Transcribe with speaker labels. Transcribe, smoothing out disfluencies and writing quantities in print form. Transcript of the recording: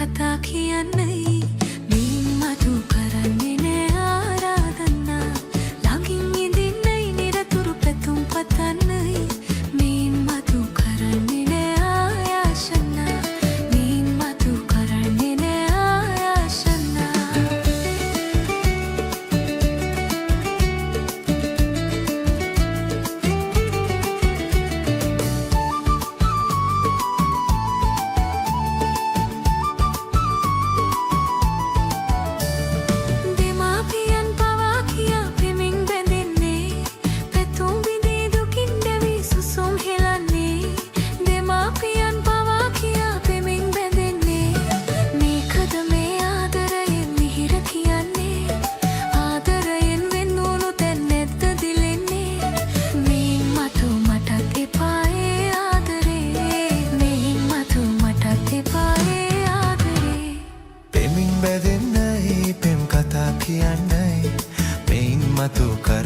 Speaker 1: කතා කියන්නයි මේ මතු කරන්නේ නෑ ආරාධනා ළඟින් ඉඳින්නයි නිරතුරු පැතුම් පතන්නයි මේ මතු කරන්නේ නෑ ආයාශනා මේ මතු කරන්නේ නෑ ආයාශනා
Speaker 2: බැදෙන්නයි පෙම් කතා කියන්නයි මෙයින් මතු කර